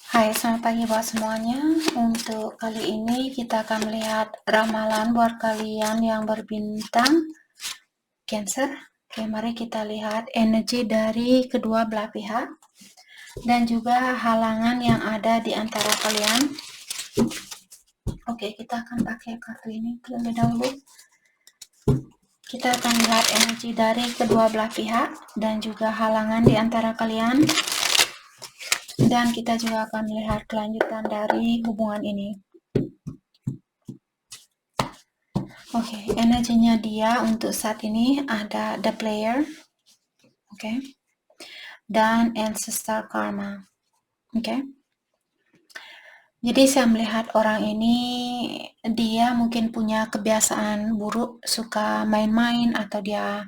Hai, selamat pagi buat semuanya. Untuk kali ini kita akan melihat ramalan buat kalian yang berbintang Cancer. Oke, mari kita lihat energi dari kedua belah pihak dan juga halangan yang ada di antara kalian. Oke, kita akan pakai kartu ini terlebih dahulu. Kita akan lihat energi dari kedua belah pihak dan juga halangan di antara kalian. Dan kita juga akan melihat kelanjutan dari hubungan ini. Oke, energinya dia untuk saat ini ada The Player, oke, dan Ancestor Karma, oke. Jadi saya melihat orang ini, dia mungkin punya kebiasaan buruk, suka main-main, atau dia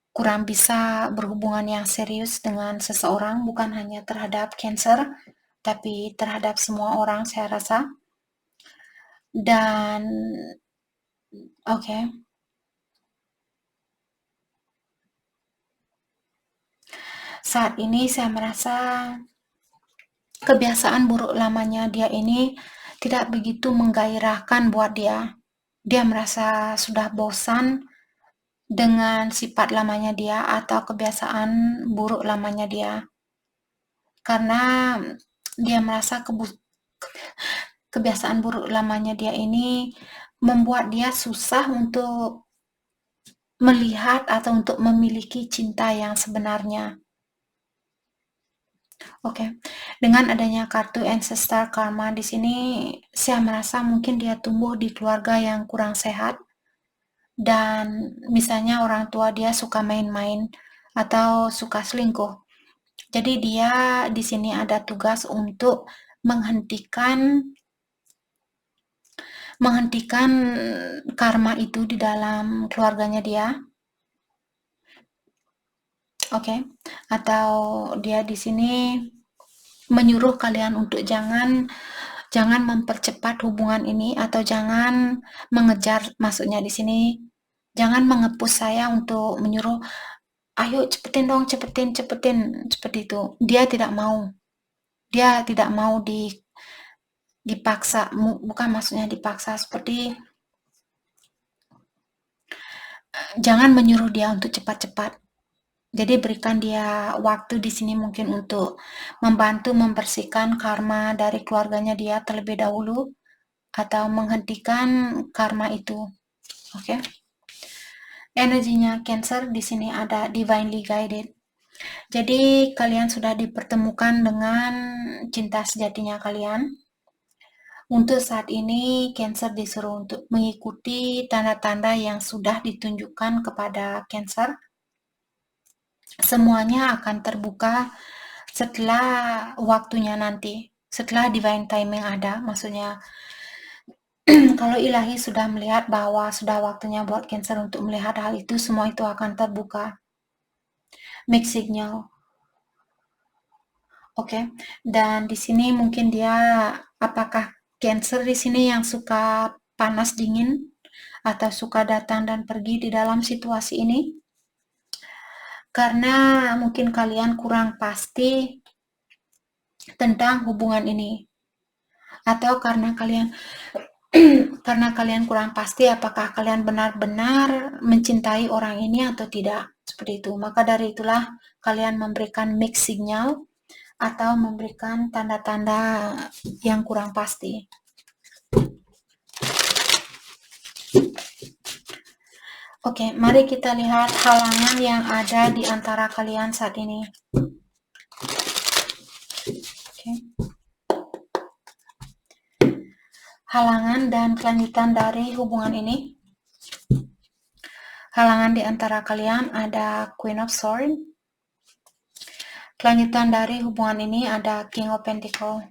kurang bisa berhubungan yang serius dengan seseorang, bukan hanya terhadap Cancer, tapi terhadap semua orang saya rasa. Dan oke. Saat ini saya merasa kebiasaan buruk lamanya dia ini tidak begitu menggairahkan buat dia. Dia merasa sudah bosan dengan sifat lamanya dia atau kebiasaan buruk lamanya dia. Karena dia merasa kebiasaan buruk lamanya dia ini membuat dia susah untuk melihat atau untuk memiliki cinta yang sebenarnya. Oke, dengan adanya kartu Ancestor Karma di sini, saya merasa mungkin dia tumbuh di keluarga yang kurang sehat, dan misalnya orang tua dia suka main-main atau suka selingkuh. Jadi dia di sini ada tugas untuk menghentikan karma itu di dalam keluarganya dia. Oke, atau dia di sini menyuruh kalian untuk jangan mempercepat hubungan ini, atau jangan mengejar, maksudnya di sini jangan mengepus saya untuk menyuruh ayo cepetin dong, cepetin seperti itu. Dia tidak mau dipaksa, bukan maksudnya dipaksa, seperti jangan menyuruh dia untuk cepat-cepat. Jadi berikan dia waktu di sini mungkin untuk membantu membersihkan karma dari keluarganya dia terlebih dahulu, atau menghentikan karma itu. Oke. Energinya Cancer di sini ada divinely guided. Jadi kalian sudah dipertemukan dengan cinta sejatinya kalian. Untuk saat ini Cancer disuruh untuk mengikuti tanda-tanda yang sudah ditunjukkan kepada Cancer. Semuanya akan terbuka setelah waktunya nanti, setelah divine timing ada, maksudnya kalau ilahi sudah melihat bahwa sudah waktunya buat Cancer untuk melihat hal itu, semua itu akan terbuka. Mixed signal. Oke. Dan di sini mungkin dia, apakah Cancer di sini yang suka panas dingin atau suka datang dan pergi di dalam situasi ini? Karena mungkin kalian kurang pasti tentang hubungan ini, atau karena kalian kurang pasti apakah kalian benar-benar mencintai orang ini atau tidak, seperti itu. Maka dari itulah kalian memberikan mixed signal atau memberikan tanda-tanda yang kurang pasti. Oke, mari kita lihat halangan yang ada di antara kalian saat ini. Oke. Halangan dan kelanjutan dari hubungan ini. Halangan di antara kalian ada Queen of Swords. Kelanjutan dari hubungan ini ada King of Pentacles.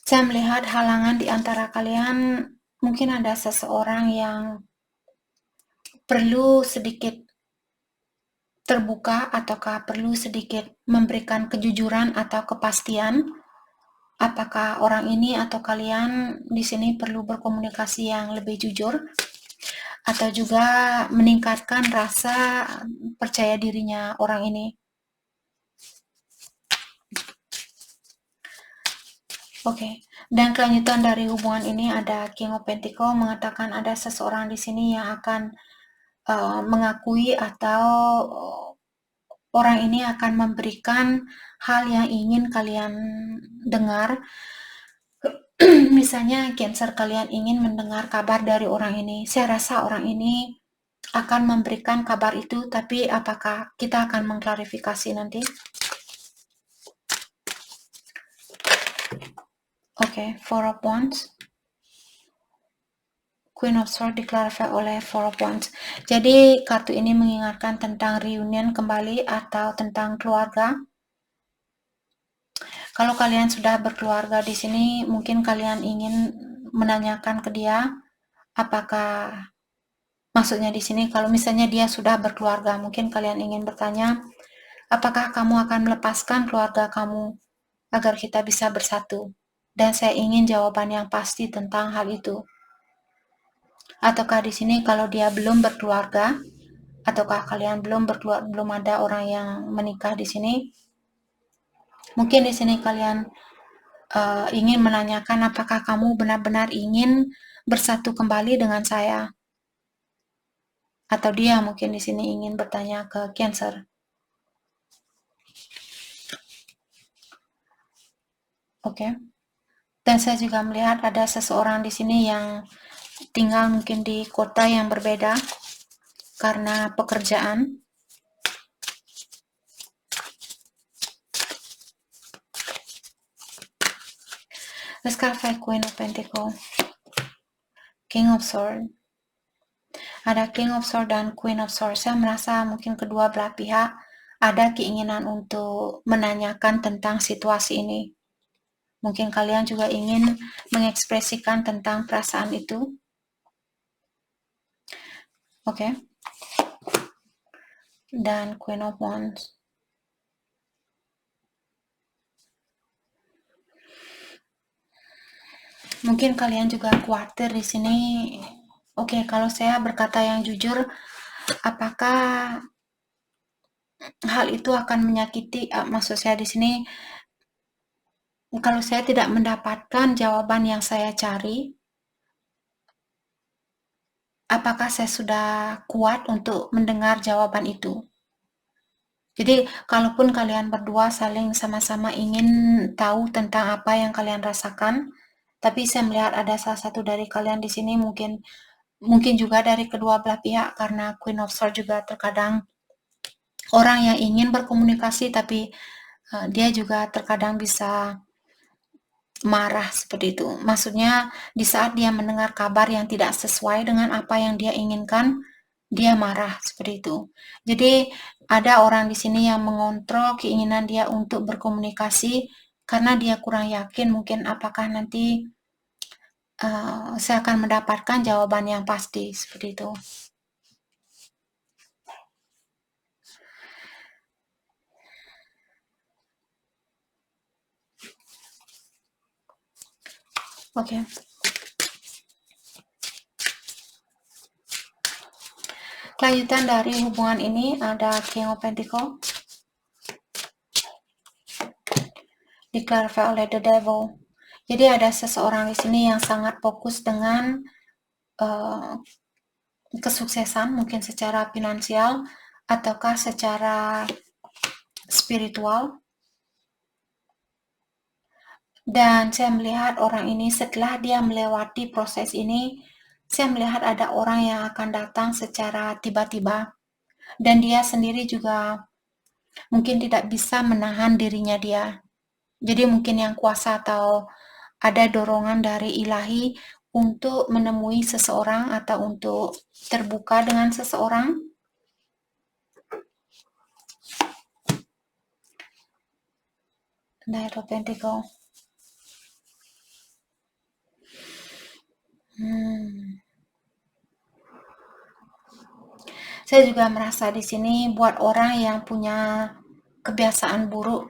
Saya melihat halangan di antara kalian, mungkin ada seseorang yang perlu sedikit terbuka, ataukah perlu sedikit memberikan kejujuran atau kepastian. Apakah orang ini atau kalian di sini perlu berkomunikasi yang lebih jujur, atau juga meningkatkan rasa percaya dirinya orang ini. Oke, dan kelanjutan dari hubungan ini ada King of Pentacle mengatakan ada seseorang di sini yang akan mengakui atau orang ini akan memberikan hal yang ingin kalian dengar. Misalnya Cancer, kalian ingin mendengar kabar dari orang ini. Saya rasa orang ini akan memberikan kabar itu, tapi apakah kita akan mengklarifikasi nanti? Oke, Four of Wands. Queen of Swords diklarifikasi oleh Four of Wands. Jadi kartu ini mengingatkan tentang reunion kembali atau tentang keluarga. Kalau kalian sudah berkeluarga di sini, mungkin kalian ingin menanyakan ke dia apakah, maksudnya di sini kalau misalnya dia sudah berkeluarga, mungkin kalian ingin bertanya, apakah kamu akan melepaskan keluarga kamu agar kita bisa bersatu? Dan saya ingin jawaban yang pasti tentang hal itu. Ataukah di sini kalau dia belum berkeluarga, ataukah kalian belum ada orang yang menikah di sini? Mungkin di sini kalian ingin menanyakan apakah kamu benar-benar ingin bersatu kembali dengan saya? Atau dia mungkin di sini ingin bertanya ke Cancer. Oke. Dan saya juga melihat ada seseorang di sini yang tinggal mungkin di kota yang berbeda karena pekerjaan. Let's clarify Queen of Pentacle, King of Swords. Ada King of Swords dan Queen of Swords. Saya merasa mungkin kedua belah pihak ada keinginan untuk menanyakan tentang situasi ini. Mungkin kalian juga ingin mengekspresikan tentang perasaan itu. Oke. Dan Queen of Wands. Mungkin kalian juga khawatir di sini. Oke, kalau saya berkata yang jujur, apakah hal itu akan menyakiti? Maksud saya di sini, kalau saya tidak mendapatkan jawaban yang saya cari, apakah saya sudah kuat untuk mendengar jawaban itu? Jadi, kalaupun kalian berdua saling sama-sama ingin tahu tentang apa yang kalian rasakan, tapi saya melihat ada salah satu dari kalian di sini mungkin juga dari kedua belah pihak, karena Queen of Swords juga terkadang orang yang ingin berkomunikasi tapi dia juga terkadang bisa marah seperti itu. Maksudnya di saat dia mendengar kabar yang tidak sesuai dengan apa yang dia inginkan, dia marah seperti itu. Jadi ada orang di sini yang mengontrol keinginan dia untuk berkomunikasi karena dia kurang yakin mungkin apakah nanti saya akan mendapatkan jawaban yang pasti seperti itu. Oke. Kelanjutan dari hubungan ini ada King of Pentacle diklarifikasi oleh The Devil. Jadi ada seseorang di sini yang sangat fokus dengan kesuksesan, mungkin secara finansial ataukah secara spiritual. Dan saya melihat orang ini setelah dia melewati proses ini, saya melihat ada orang yang akan datang secara tiba-tiba. Dan dia sendiri juga mungkin tidak bisa menahan dirinya dia. Jadi mungkin yang kuasa atau ada dorongan dari ilahi untuk menemui seseorang atau untuk terbuka dengan seseorang. Knight of Pentacle. Saya juga merasa di sini buat orang yang punya kebiasaan buruk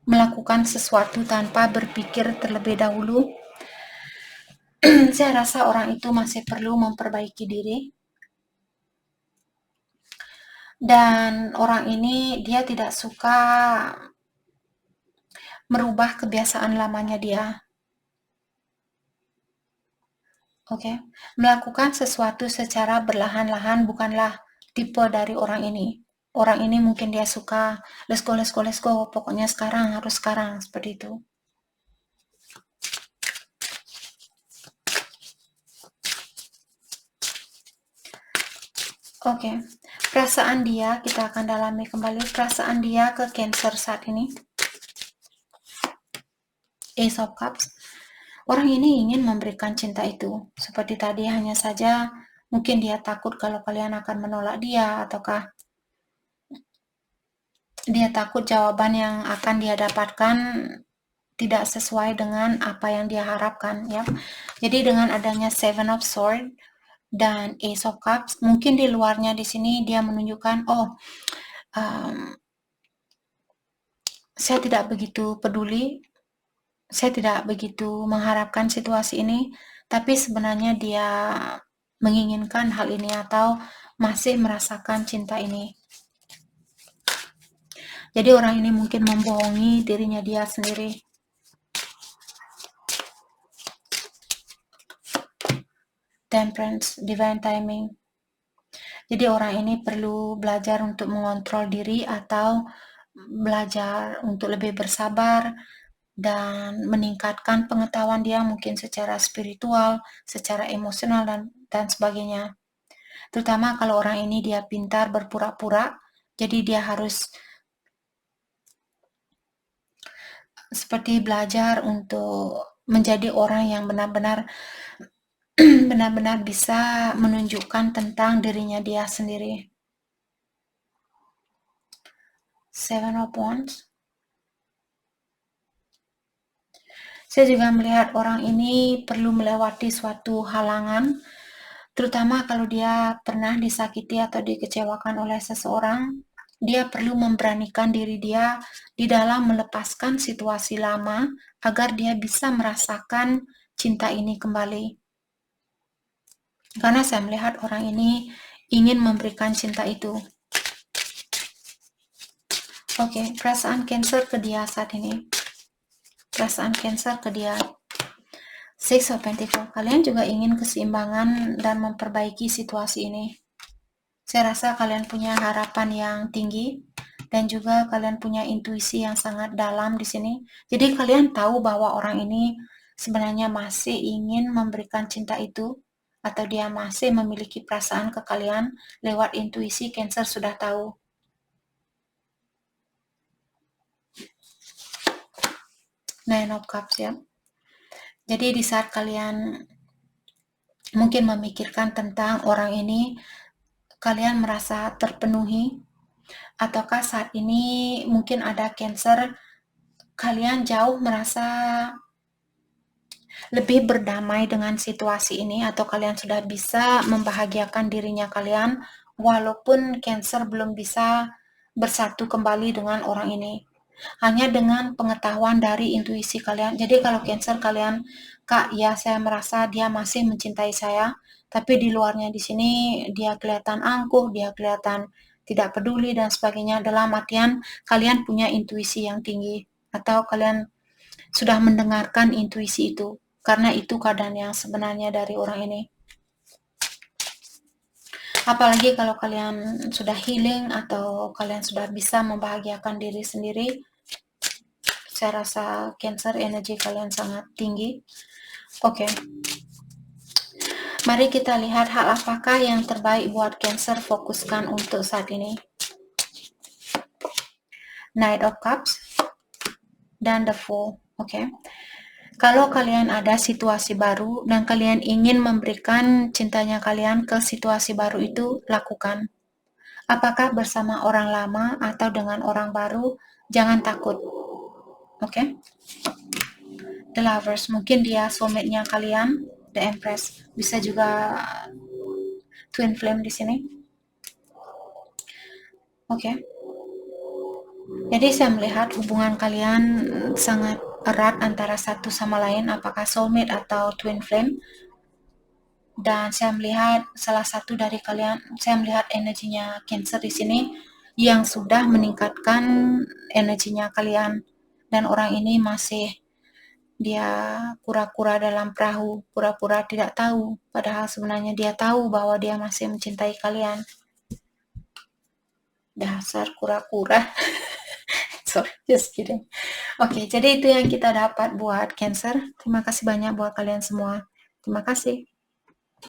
melakukan sesuatu tanpa berpikir terlebih dahulu. Saya rasa orang itu masih perlu memperbaiki diri, dan orang ini dia tidak suka merubah kebiasaan lamanya dia. Oke, melakukan sesuatu secara berlahan-lahan bukanlah tipe dari orang ini. Orang ini mungkin dia suka let's go, let's go, let's go, pokoknya sekarang, harus sekarang, seperti itu. Oke, perasaan dia, kita akan dalami kembali perasaan dia ke Cancer saat ini. Ace of Cups. Orang ini ingin memberikan cinta itu. Seperti tadi, hanya saja mungkin dia takut kalau kalian akan menolak dia, ataukah dia takut jawaban yang akan dia dapatkan tidak sesuai dengan apa yang dia harapkan, ya. Jadi dengan adanya Seven of Swords dan Ace of Cups, mungkin di luarnya di sini dia menunjukkan, saya tidak begitu peduli, saya tidak begitu mengharapkan situasi ini, tapi sebenarnya dia menginginkan hal ini atau masih merasakan cinta ini. Jadi orang ini mungkin membohongi dirinya dia sendiri. Temperance, divine timing. Jadi orang ini perlu belajar untuk mengontrol diri atau belajar untuk lebih bersabar dan meningkatkan pengetahuan dia mungkin secara spiritual, secara emosional, dan sebagainya. Terutama kalau orang ini dia pintar berpura-pura, jadi dia harus seperti belajar untuk menjadi orang yang benar-benar benar-benar bisa menunjukkan tentang dirinya dia sendiri. Seven of Wands. Saya juga melihat orang ini perlu melewati suatu halangan, terutama kalau dia pernah disakiti atau dikecewakan oleh seseorang. Dia perlu memberanikan diri dia di dalam melepaskan situasi lama agar dia bisa merasakan cinta ini kembali. Karena saya melihat orang ini ingin memberikan cinta itu. Oke, perasaan Cancer ke dia saat ini. Perasaan Cancer ke dia. Six of Pentacles. Kalian juga ingin keseimbangan dan memperbaiki situasi ini. Saya rasa kalian punya harapan yang tinggi dan juga kalian punya intuisi yang sangat dalam di sini. Jadi kalian tahu bahwa orang ini sebenarnya masih ingin memberikan cinta itu, atau dia masih memiliki perasaan ke kalian. Lewat intuisi, Cancer sudah tahu. Nine of Cups, ya. Jadi di saat kalian mungkin memikirkan tentang orang ini, kalian merasa terpenuhi, ataukah saat ini mungkin ada Cancer, kalian jauh merasa lebih berdamai dengan situasi ini, atau kalian sudah bisa membahagiakan dirinya kalian, walaupun Cancer belum bisa bersatu kembali dengan orang ini. Hanya dengan pengetahuan dari intuisi kalian. Jadi kalau Cancer kalian, Kak, ya saya merasa dia masih mencintai saya, tapi di luarnya di sini dia kelihatan angkuh, dia kelihatan tidak peduli dan sebagainya. Dalam artian kalian punya intuisi yang tinggi, atau kalian sudah mendengarkan intuisi itu, karena itu keadaan yang sebenarnya dari orang ini. Apalagi kalau kalian sudah healing atau kalian sudah bisa membahagiakan diri sendiri, saya rasa Cancer energi kalian sangat tinggi. Oke. Mari kita lihat hal apakah yang terbaik buat Cancer fokuskan untuk saat ini. Knight of Cups dan The Fool. Oke. Kalau kalian ada situasi baru dan kalian ingin memberikan cintanya kalian ke situasi baru itu, lakukan. Apakah bersama orang lama atau dengan orang baru, jangan takut. Oke? The Lovers, mungkin dia soulmate-nya kalian. The Empress, bisa juga Twin Flame di sini. Oke? Jadi saya melihat hubungan kalian sangat erat antara satu sama lain, apakah soulmate atau twin flame. Dan saya melihat salah satu dari kalian, saya melihat energinya Cancer di sini yang sudah meningkatkan energinya kalian, dan orang ini masih dia kura-kura dalam perahu, pura-pura tidak tahu, padahal sebenarnya dia tahu bahwa dia masih mencintai kalian. Dasar kura-kura. Sorry, just kidding. Oke, jadi itu yang kita dapat buat Cancer. Terima kasih banyak buat kalian semua. Terima kasih.